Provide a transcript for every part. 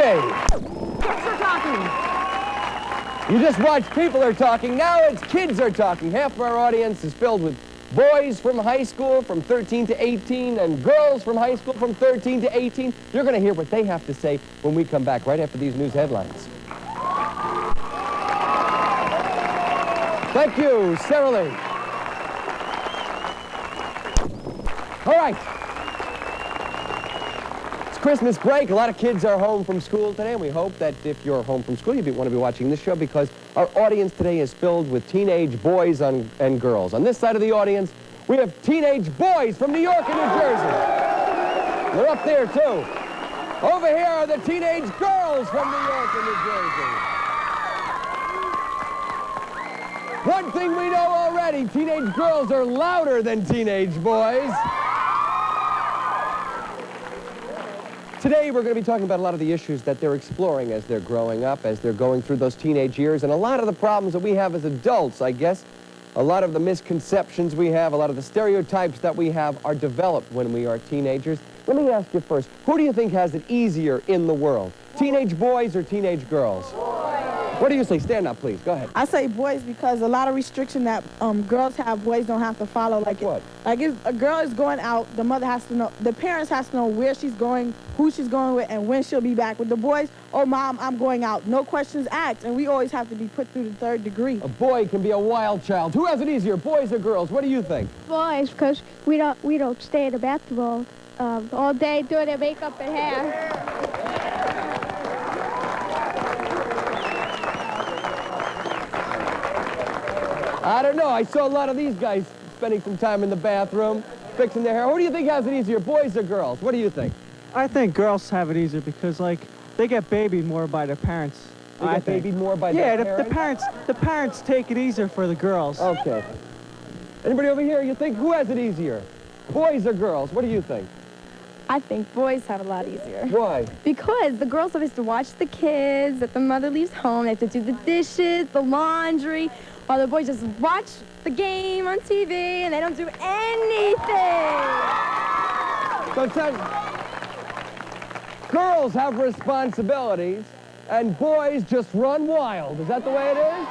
Okay. Kids are talking. You just watched People Are Talking. Now it's Kids Are Talking. Half of our audience is filled with boys from high school from 13 to 18 and girls from high school from 13 to 18. You're going to hear what they have to say when we come back right after these news headlines. Thank you, Sarah Lee. All right. It's Christmas break. A lot of kids are home from school today, and we hope that if you're home from school, you want to be watching this show because our audience today is filled with teenage boys and girls. On this side of the audience, we have teenage boys from New York and New Jersey. They're up there, too. Over here are the teenage girls from New York and New Jersey. One thing we know already, teenage girls are louder than teenage boys. Today, we're going to be talking about a lot of the issues that they're exploring as they're growing up, as they're going through those teenage years, and a lot of the problems that we have as adults, I guess. A lot of the misconceptions we have, a lot of the stereotypes that we have are developed when we are teenagers. Let me ask you first, who do you think has it easier in the world? Teenage boys or teenage girls? What do you say? Stand up, please. Go ahead. I say boys because a lot of restriction that girls have, boys don't have to follow. Like what? Like if a girl is going out, the mother has to know, the parents has to know where she's going, who she's going with, and when she'll be back. With the boys, oh, Mom, I'm going out. No questions asked, and we always have to be put through the third degree. A boy can be a wild child. Who has it easier, boys or girls? What do you think? Boys, because we don't stay in the bathroom all day doing their makeup and hair. I don't know. I saw a lot of these guys spending some time in the bathroom, fixing their hair. Who do you think has it easier, boys or girls? What do you think? I think girls have it easier because, like, they get babied more by their parents. They get babied more by their parents? Yeah, the parents take it easier for the girls. Okay. Anybody over here, you think who has it easier? Boys or girls? What do you think? I think boys have a lot easier. Why? Because the girls always have to watch the kids, that the mother leaves home, they have to do the dishes, the laundry, while the boys just watch the game on TV and they don't do anything. So girls have responsibilities and boys just run wild. Is that the way it is?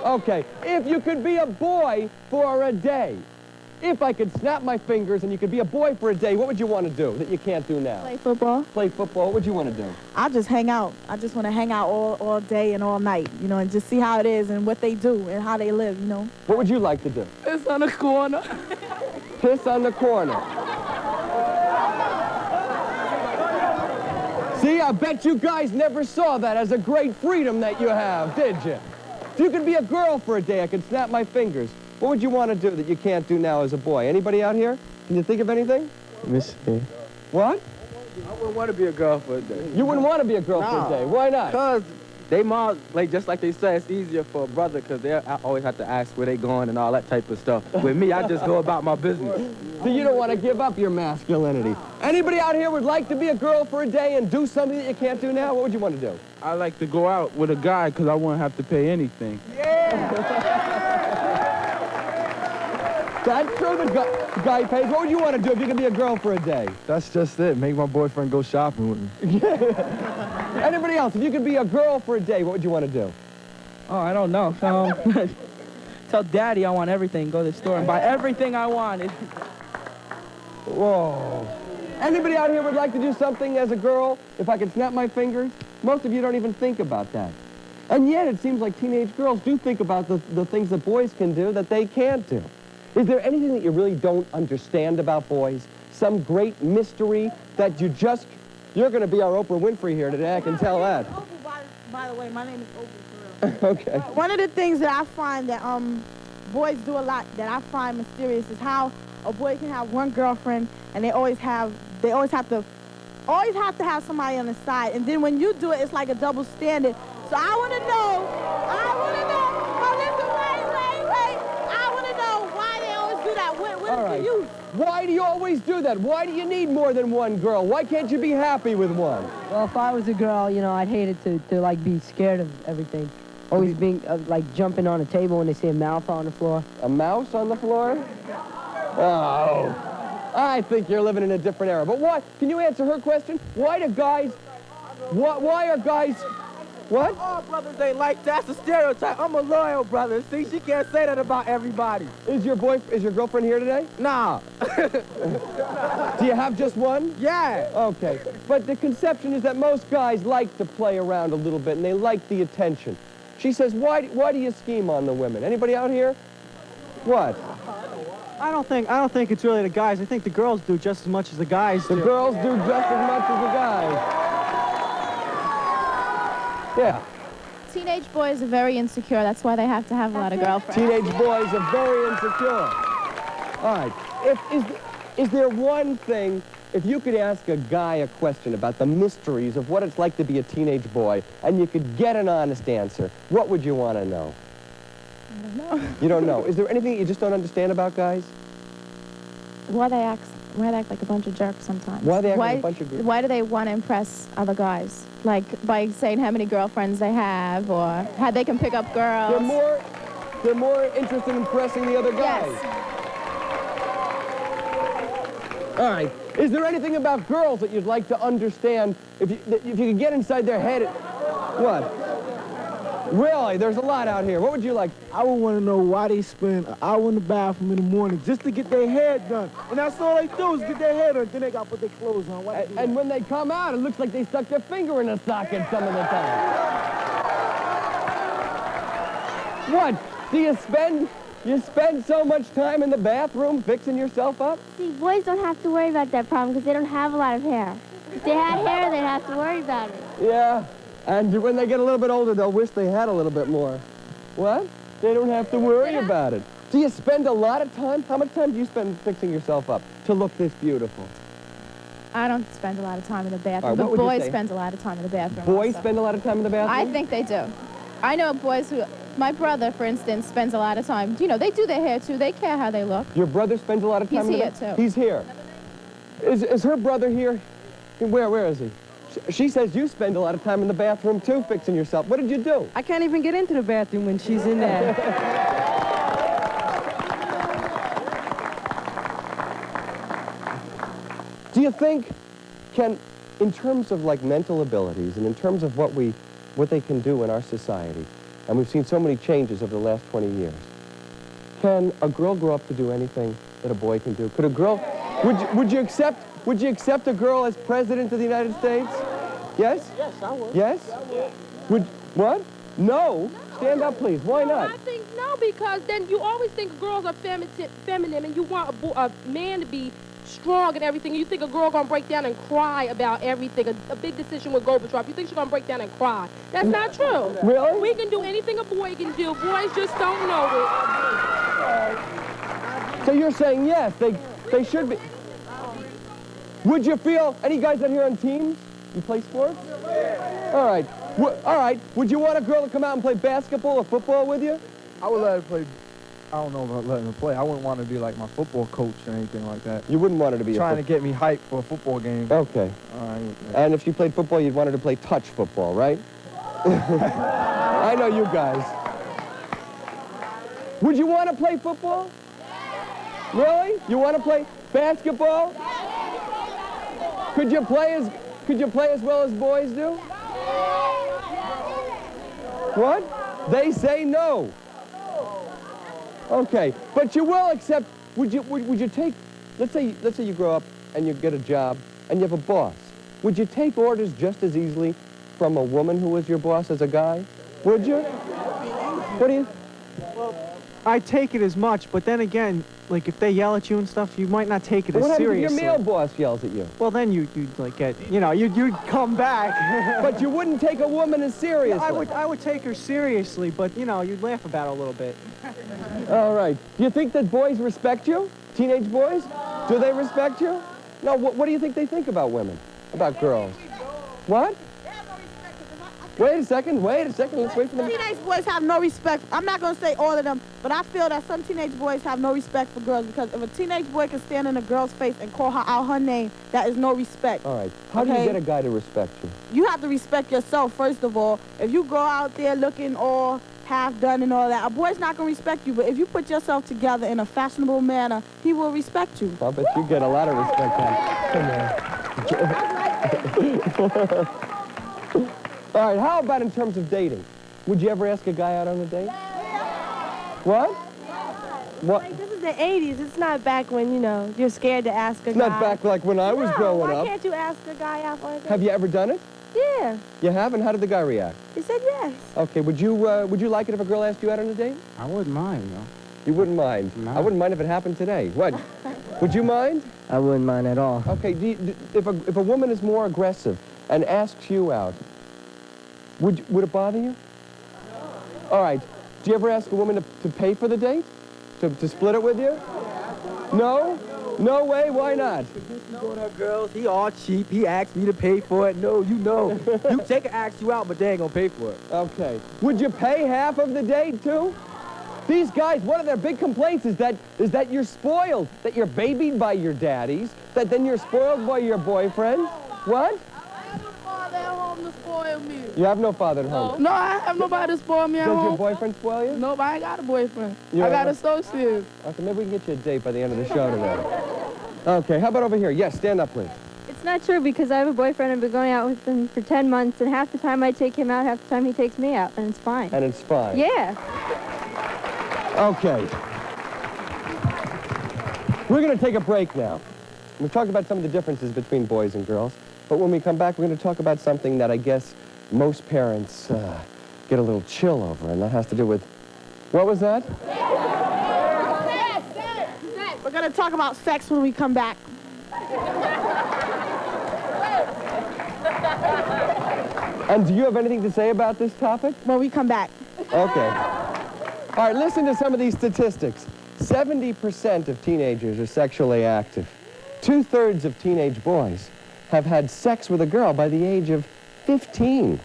Okay. If you could be a boy for a day, if I could snap my fingers and you could be a boy for a day, what would you want to do that you can't do now? Play football. Play football. What would you want to do? I just hang out. I just want to hang out all day and all night, you know, and just see how it is and what they do and how they live, you know. What would you like to do? Piss on the corner. Piss on the corner. See, I bet you guys never saw that as a great freedom that you have, did you? If you could be a girl for a day, I could snap my fingers. What would you want to do that you can't do now as a boy? Anybody out here? Can you think of anything? Miss me. What? I wouldn't want to be a girl for a day. You wouldn't want to be a girl for a day. Why not? Because they mom, like just like they said, it's easier for a brother because they always have to ask where they going and all that type of stuff. With me, I just go about my business. So you don't want to give up your masculinity. Anybody out here would like to be a girl for a day and do something that you can't do now? What would you want to do? I like to go out with a guy because I wouldn't have to pay anything. That's true, the guy pays. What would you want to do if you could be a girl for a day? That's just it. Make my boyfriend go shopping with me. Anybody else, if you could be a girl for a day, what would you want to do? Oh, I don't know. Tell Daddy I want everything. Go to the store and buy everything I wanted. Whoa. Anybody out here would like to do something as a girl if I could snap my fingers? Most of you don't even think about that. And yet it seems like teenage girls do think about the things that boys can do that they can't do. Is there anything that you really don't understand about boys? Some great mystery that you're going to be our Oprah Winfrey here today, I can tell that. By the way, my name is Oprah for real. Okay. One of the things that I find that boys do a lot that I find mysterious is how a boy can have one girlfriend and they always have to have somebody on the side, and then when you do it, it's like a double standard. So I want to know, oh, listen, wait. I want to know why they always do that. What is the use? Why do you always do that? Why do you need more than one girl? Why can't you be happy with one? Well, if I was a girl, you know, I'd hate it to like, be scared of everything. Always being, like, jumping on a table when they see a mouse on the floor. A mouse on the floor? Oh. I think you're living in a different era. But what? Can you answer her question? Why do guys Why are guys... What? All brothers ain't like that. That's a stereotype. I'm a loyal brother. See, she can't say that about everybody. Is your girlfriend here today? Nah. Do you have just one? Yeah. Okay. But the conception is that most guys like to play around a little bit and they like the attention. She says, why do you scheme on the women? Anybody out here? What? I don't think it's really the guys. I think the girls do just as much as the guys do. The girls do just as much as the guys. Yeah. Teenage boys are very insecure. That's why they have to have a lot of girlfriends. Teenage boys are very insecure. All right. Is there one thing, if you could ask a guy a question about the mysteries of what it's like to be a teenage boy, and you could get an honest answer, what would you want to know? I don't know. You don't know. Is there anything you just don't understand about guys? Why they act like a bunch of jerks sometimes? Why they act like a bunch of jerks? Why do they want to impress other guys? Like by saying how many girlfriends they have or how they can pick up girls. They're more interested in impressing the other guys. Yes. All right. Is there anything about girls that you'd like to understand if you could get inside their head? What? Really? There's a lot out here. What would you like? I would want to know why they spend an hour in the bathroom in the morning just to get their hair done. And that's all they do is get their hair done. Then they got to put their clothes on. And when they come out, it looks like they stuck their finger in a socket some of the time. What? Do you spend so much time in the bathroom fixing yourself up? See, boys don't have to worry about that problem because they don't have a lot of hair. If they had hair, they'd have to worry about it. Yeah. And when they get a little bit older, they'll wish they had a little bit more. What? They don't have to worry about it. Do you spend a lot of time? How much time do you spend fixing yourself up to look this beautiful? I don't spend a lot of time in the bathroom, All right, but what would you boys say? spend a lot of time in the bathroom. Boys also. spend a lot of time in the bathroom? I think they do. I know boys who, my brother, for instance, spends a lot of time. You know, they do their hair too. They care how they look. Your brother spends a lot of time in the bathroom? He's here, too. He's here. Is her brother here? Where is he? She says you spend a lot of time in the bathroom too, fixing yourself. What did you do? I can't even get into the bathroom when she's in there. Do you think, in terms of like mental abilities and in terms of what they can do in our society, and we've seen so many changes over the last 20 years, can a girl grow up to do anything that a boy can do? Could a girl, would you accept a girl as president of the United States? Yes? Yes, I would. Yes? What? No? Stand up, please. Why not? I think no, because then you always think girls are feminine and you want a man to be strong and everything. You think a girl gonna break down and cry about everything. A big decision with Gorbachev. You think she's gonna break down and cry. That's not true. Really? We can do anything a boy can do. Boys just don't know it. So you're saying yes, they should be. Would you feel, any guys out here on teams? You play sports? All right. All right. Would you want a girl to come out and play basketball or football with you? I would let her play. I don't know about letting her play. I wouldn't want her to be like my football coach or anything like that. You wouldn't want her to be trying to get me hyped for a football game. Okay. All right. And if she played football, you'd want her to play touch football, right? I know you guys. Would you want to play football? Really? You want to play basketball? Could you play as well as boys do? What? They say no. Okay, but you will accept. Would you take? Let's say you grow up and you get a job and you have a boss. Would you take orders just as easily from a woman who was your boss as a guy? Would you? What do you? I take it as much, but then again, like if they yell at you and stuff, you might not take it as What happens seriously. if your male boss yells at you? Well, then you'd like get, you'd come back. But you wouldn't take a woman as seriously. I would take her seriously, but you'd laugh about it a little bit. All right. Do you think that boys respect you? Teenage boys? Do they respect you? No. What do you think they think about women? About girls? What? Wait a second. Let's wait for them. Teenage boys have no respect. I'm not going to say all of them, but I feel that some teenage boys have no respect for girls because if a teenage boy can stand in a girl's face and call her out her name, that is no respect. All right. How do you get a guy to respect you? You have to respect yourself, first of all. If you go out there looking all half done and all that, a boy's not going to respect you, but if you put yourself together in a fashionable manner, he will respect you. I bet you get a lot of respect, man. Come on. All right, how about in terms of dating? Would you ever ask a guy out on a date? What? What? Like, this is the 80s. It's not back when, you know, you're scared to ask a It's guy. not back like when I was growing why up. can't you ask a guy out on a date? Have you ever done it? Yeah. You have, and how did the guy react? He said yes. Okay, would you like it if a girl asked you out on a date? I wouldn't mind, you know. You wouldn't mind? No. I wouldn't mind if it happened today. What? Would you mind? I wouldn't mind at all. Okay, if a woman is more aggressive and asks you out, would it bother you? All right. Do you ever ask a woman to pay for the date? To split it with you? No? No way? Why not? You know, girls, he all cheap. He asked me to pay for it. No, you know. They can ask you out, but they ain't gonna pay for it. Okay. Would you pay half of the date, too? These guys, one of their big complaints is that you're spoiled, that you're babied by your daddies, that then you're spoiled by your boyfriend. What? I have no father at home to spoil me. You have no father at home. No, I have nobody to spoil me at Does home. your boyfriend spoil you? Nope, I ain't got a boyfriend. You I have got a- associates. Okay, maybe we can get you a date by the end of the show today. Okay, how about over here? Yes, stand up, please. It's not true because I have a boyfriend. I've been going out with him for 10 months, and half the time I take him out, half the time he takes me out, and it's fine. And it's fine. Yeah. Okay. We're going to take a break now. We've talked about some of the differences between boys and girls, but when we come back, we're going to talk about something that I guess most parents get a little chill over, and that has to do with... What was that? We're going to talk about sex when we come back. And do you have anything to say about this topic? When we come back. Okay. All right, listen to some of these statistics. 70% of teenagers are sexually active. 2/3 of teenage boys have had sex with a girl by the age of 15.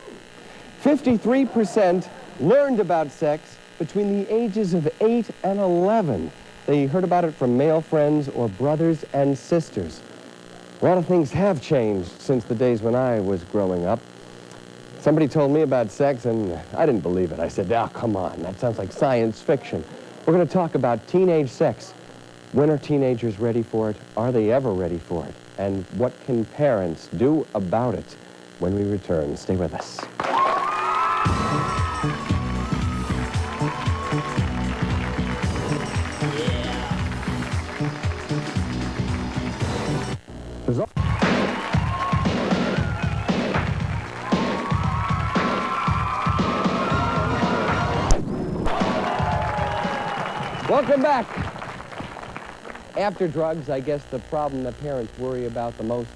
53% learned about sex between the ages of 8 and 11. They heard about it from male friends or brothers and sisters. A lot of things have changed since the days when I was growing up. Somebody told me about sex, and I didn't believe it. I said, oh, come on, that sounds like science fiction. We're going to talk about teenage sex. When are teenagers ready for it? Are they ever ready for it? And what can parents do about it? When we return, stay with us. Welcome back. After drugs, I guess the problem that parents worry about the most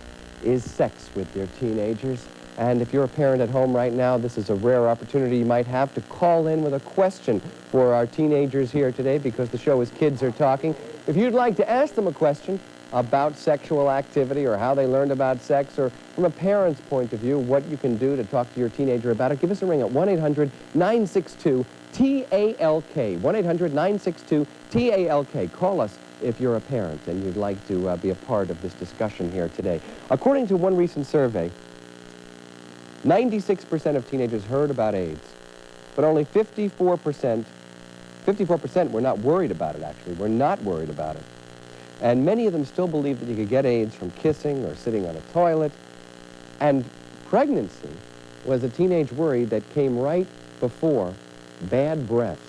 is sex with their teenagers. And if you're a parent at home right now, this is a rare opportunity you might have to call in with a question for our teenagers here today, because the show is Kids Are Talking. If you'd like to ask them a question about sexual activity or how they learned about sex, or from a parent's point of view, what you can do to talk to your teenager about it, give us a ring at 1-800-962-TALK. 1-800-962-TALK. Call us if you're a parent and you'd like to be a part of this discussion here today. According to one recent survey, 96% of teenagers heard about AIDS, but only 54% were not worried about it, actually. Were not worried about it. And many of them still believe that you could get AIDS from kissing or sitting on a toilet. And pregnancy was a teenage worry that came right before bad breath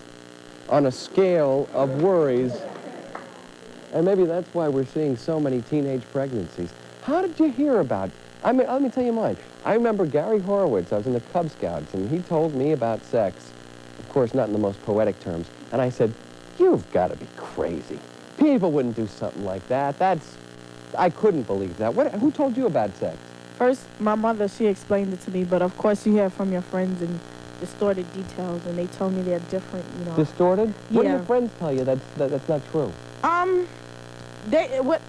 on a scale of worries. And maybe that's why we're seeing so many teenage pregnancies. How did you hear about... I mean, let me tell you mine. I remember Gary Horowitz. I was in the Cub Scouts, and he told me about sex. Of course, not in the most poetic terms. And I said, you've got to be crazy. People wouldn't do something like that. I couldn't believe that. Who told you about sex? First, my mother, she explained it to me, but of course you hear from your friends and distorted details, and they told me they're different, you know. Distorted? What do Yeah. your friends tell you that's not true?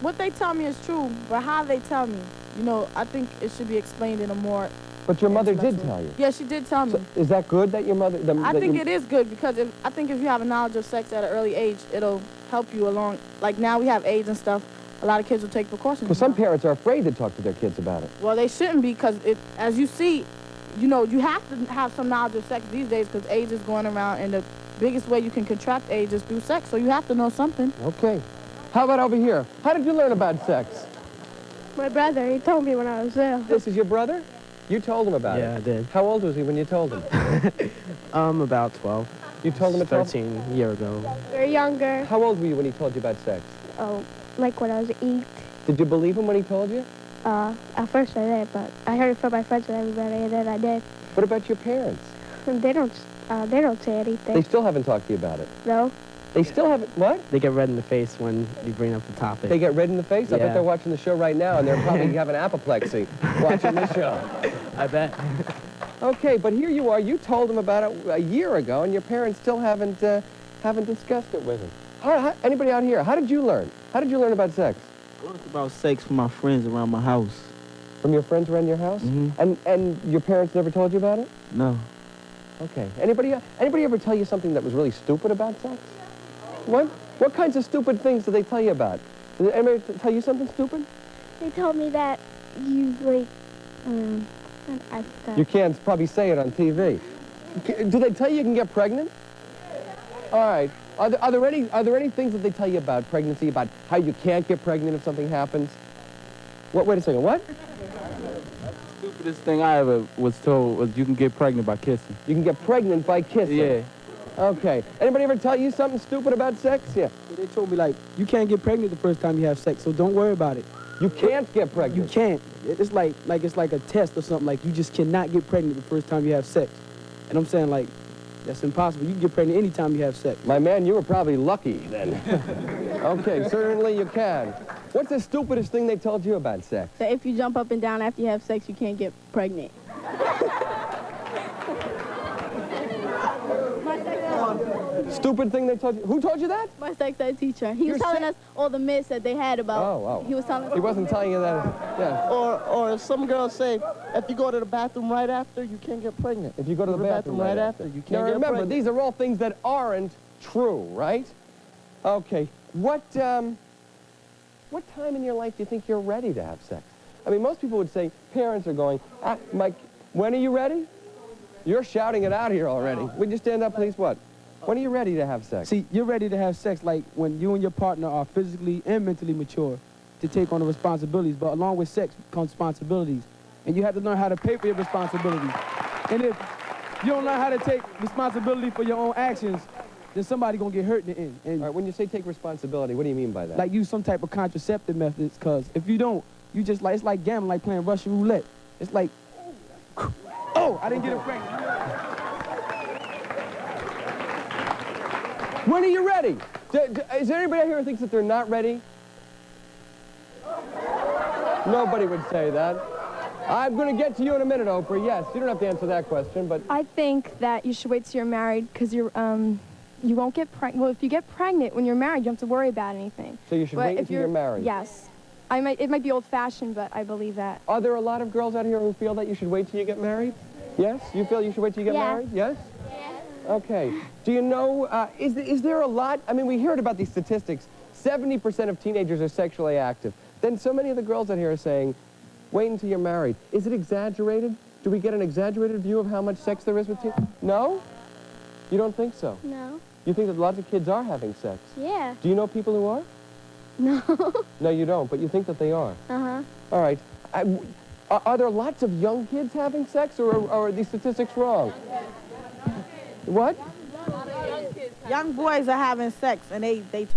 What they tell me is true, but how they tell me, you know, I think it should be explained in a more... But your mother did tell you? Yeah, she did tell me. So is that good that your mother... I think it is good, because I think if you have a knowledge of sex at an early age, it'll help you along. Like now we have AIDS and stuff, a lot of kids will take precautions. Because some parents are afraid to talk to their kids about it. Well, they shouldn't be, because as you see, you know, you have to have some knowledge of sex these days, because AIDS is going around, and the biggest way you can contract AIDS is through sex, so you have to know something. Okay. How about over here? How did you learn about sex? My brother, he told me when I was little. This is your brother? You told him about it? Yeah, I did. How old was he when you told him? About 12. You told him at 12? 13 a year ago. You're younger. How old were you when he told you about sex? Oh, like when I was 8. Did you believe him when he told you? At first I did, but I heard it from my friends and everybody, and then I did. What about your parents? And they don't say anything. They still haven't talked to you about it? No. They still haven't, what? They get red in the face when you bring up the topic. They get red in the face? I bet Yeah. they're watching the show right now, and they're probably having apoplexy watching this show. I bet. Okay, but here you are. You told them about it a year ago, and your parents still haven't discussed it with them. Anybody out here? How did you learn? How did you learn about sex? I learned about sex from my friends around my house. From your friends around your house? Mm-hmm. And your parents never told you about it? No. Okay. Anybody ever tell you something that was really stupid about sex? What kinds of stupid things do they tell you about? Did anybody tell you something stupid? They told me that you, like, I forgot. You can't probably say it on TV. Do they tell you can get pregnant? All right. Are there any things that they tell you about pregnancy, about how you can't get pregnant if something happens? Wait a second. What? The stupidest thing I ever was told was you can get pregnant by kissing. You can get pregnant by kissing? Yeah. Okay. Anybody ever tell you something stupid about sex? Yeah. They told me, like, you can't get pregnant the first time you have sex, so don't worry about it. You can't get pregnant? You can't. It's like it's like a test or something. Like, you just cannot get pregnant the first time you have sex. And I'm saying, like, that's impossible. You can get pregnant anytime you have sex. My man, you were probably lucky then. Okay, certainly you can. What's the stupidest thing they told you about sex? That if you jump up and down after you have sex, you can't get pregnant. Stupid thing they told you? Who told you that? My sex ed teacher. He was telling us all the myths that they had about. Oh. He was telling us. He wasn't telling you that. Yeah. Or some girls say, if you go to the bathroom right after, you can't get pregnant. If you go to the bathroom right after, you can't now, get remember, pregnant. these are all things that aren't true, right? Okay. What time in your life do you think you're ready to have sex? I mean, most people would say, parents are going, Mike, when are you ready? You're shouting it out here already. Would you stand up, please? What? When are you ready to have sex? See, you're ready to have sex like when you and your partner are physically and mentally mature to take on the responsibilities. But along with sex comes responsibilities. And you have to learn how to pay for your responsibilities. And if you don't learn how to take responsibility for your own actions, then somebody's going to get hurt in the end. And all right, when you say take responsibility, what do you mean by that? like use some type of contraceptive methods, because if you don't, you just like, it's like gambling, like playing Russian roulette. It's like, oh, I didn't get it pregnant. When are you ready? Is there anybody out here who thinks that they're not ready? Nobody would say that. I'm going to get to you in a minute, Oprah. Yes, you don't have to answer that question, but... I think that you should wait till you're married because you won't get pregnant. Well, if you get pregnant when you're married, you don't have to worry about anything. So you should wait until you're married? Yes. It might be old-fashioned, but I believe that. Are there a lot of girls out here who feel that you should wait till you get married? Yes? You feel you should wait till you get married? Yes? Okay. Do you know, is there a lot? I mean, we heard about these statistics. 70% of teenagers are sexually active. Then so many of the girls out here are saying, wait until you're married. Is it exaggerated? Do we get an exaggerated view of how much sex there is with teens? No? You don't think so? No. You think that lots of kids are having sex? Yeah. Do you know people who are? No. No, you don't, but you think that they are. Uh-huh. All right. Are there lots of young kids having sex, or are these statistics wrong? What? Young boys are having sex, and they